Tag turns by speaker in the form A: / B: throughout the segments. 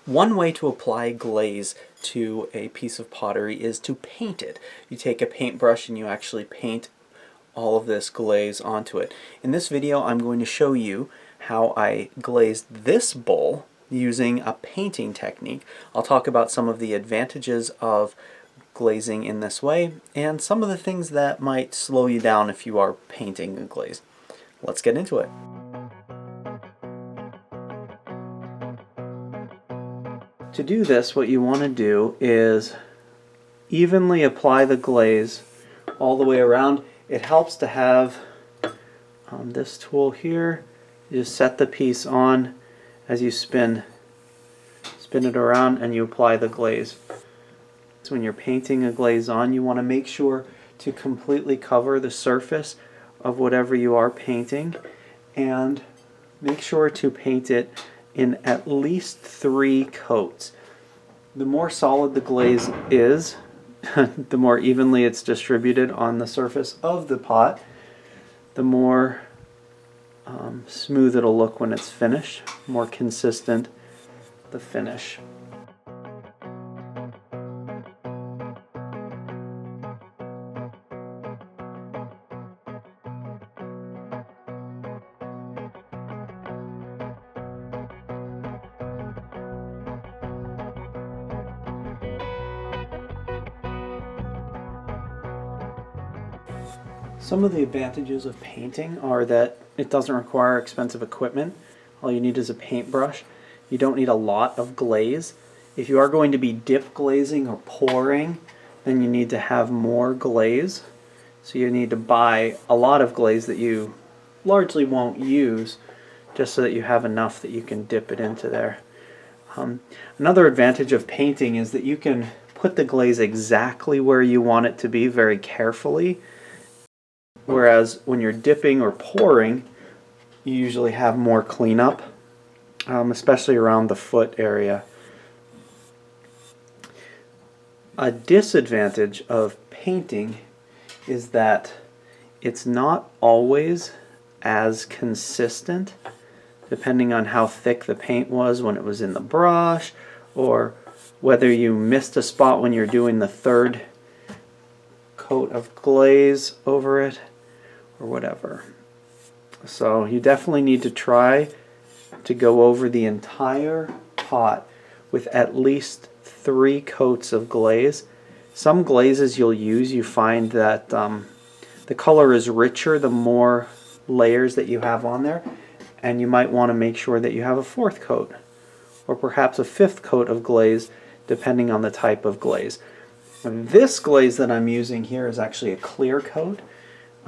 A: One way to apply glaze to a piece of pottery is to paint it. You take a paintbrush and you actually paint all of this glaze onto it. In this video I'm going to show you how I glazed this bowl using a painting technique. I'll talk about some of the advantages of glazing in this way and some of the things that might slow you down if you are painting a glaze. Let's get into it. To do this, what you want to do is evenly apply the glaze all the way around. It helps to have this tool here. You just set the piece on as you spin it around and you apply the glaze. So when you're painting a glaze on, you want to make sure to completely cover the surface of whatever you are painting and make sure to paint it in at least 3 coats. The more solid the glaze is, the more evenly it's distributed on the surface of the pot, the more smooth it'll look when it's finished, more consistent the finish. Some of the advantages of painting are that it doesn't require expensive equipment. All you need is a paintbrush. You don't need a lot of glaze. If you are going to be dip glazing or pouring, then you need to have more glaze. So you need to buy a lot of glaze that you largely won't use, just so that you have enough that you can dip it into there. Another advantage of painting is that you can put the glaze exactly where you want it to be very carefully. Whereas when you're dipping or pouring, you usually have more cleanup, especially around the foot area. A disadvantage of painting is that it's not always as consistent, depending on how thick the paint was when it was in the brush, or whether you missed a spot when you're doing the 3rd coat of glaze over it, or whatever. So you definitely need to try to go over the entire pot with at least 3 coats of glaze. Some glazes you'll use, you find that the color is richer the more layers that you have on there, and you might want to make sure that you have a 4th coat or perhaps a 5th coat of glaze depending on the type of glaze. And this glaze that I'm using here is actually a clear coat.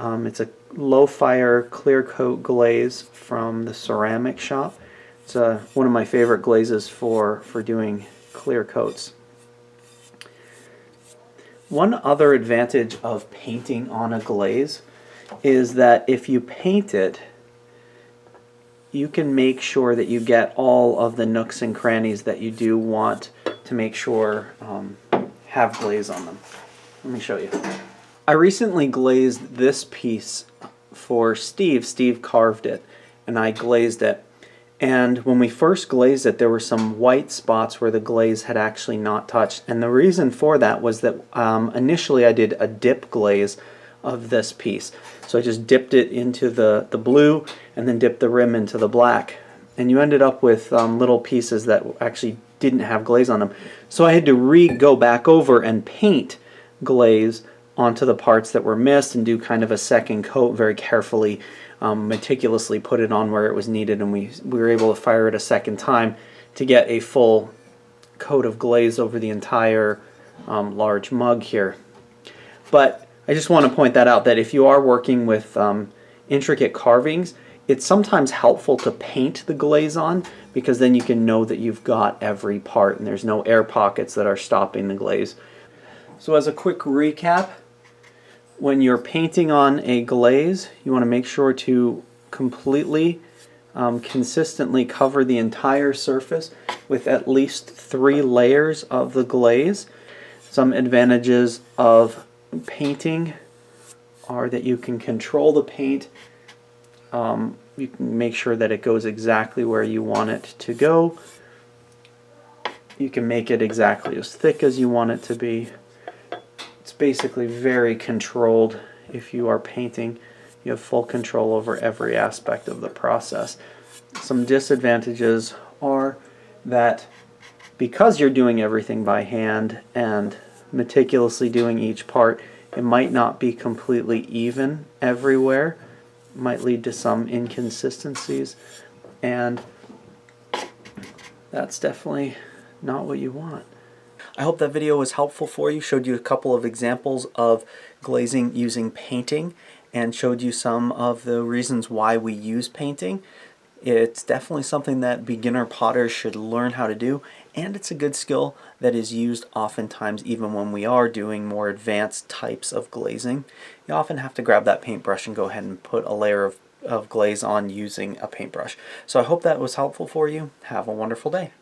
A: It's a low fire clear coat glaze from the ceramic shop. It's one of my favorite glazes for doing clear coats. One other advantage of painting on a glaze is that if you paint it, you can make sure that you get all of the nooks and crannies that you do want to make sure have glaze on them. Let me show you. I recently glazed this piece for Steve. Steve carved it and I glazed it. And when we first glazed it, there were some white spots where the glaze had actually not touched. And the reason for that was that initially I did a dip glaze of this piece. So I just dipped it into the blue and then dipped the rim into the black. And you ended up with little pieces that actually didn't have glaze on them. So I had to go back over and paint glaze onto the parts that were missed and do kind of a 2nd coat, very carefully, meticulously put it on where it was needed, and we were able to fire it a 2nd time to get a full coat of glaze over the entire large mug here. But I just want to point that out, that if you are working with intricate carvings, it's sometimes helpful to paint the glaze on, because then you can know that you've got every part and there's no air pockets that are stopping the glaze. So as a quick recap, when you're painting on a glaze, you want to make sure to completely, consistently cover the entire surface with at least 3 layers of the glaze. Some advantages of painting are that you can control the paint. You can make sure that it goes exactly where you want it to go. You can make it exactly as thick as you want it to be. It's basically very controlled. If you are painting, you have full control over every aspect of the process. Some disadvantages are that because you're doing everything by hand and meticulously doing each part, it might not be completely even everywhere. It might lead to some inconsistencies, and that's definitely not what you want. I hope that video was helpful for you, showed you a couple of examples of glazing using painting, and showed you some of the reasons why we use painting. It's definitely something that beginner potters should learn how to do, and it's a good skill that is used oftentimes even when we are doing more advanced types of glazing. You often have to grab that paintbrush and go ahead and put a layer of glaze on using a paintbrush. So I hope that was helpful for you. Have a wonderful day.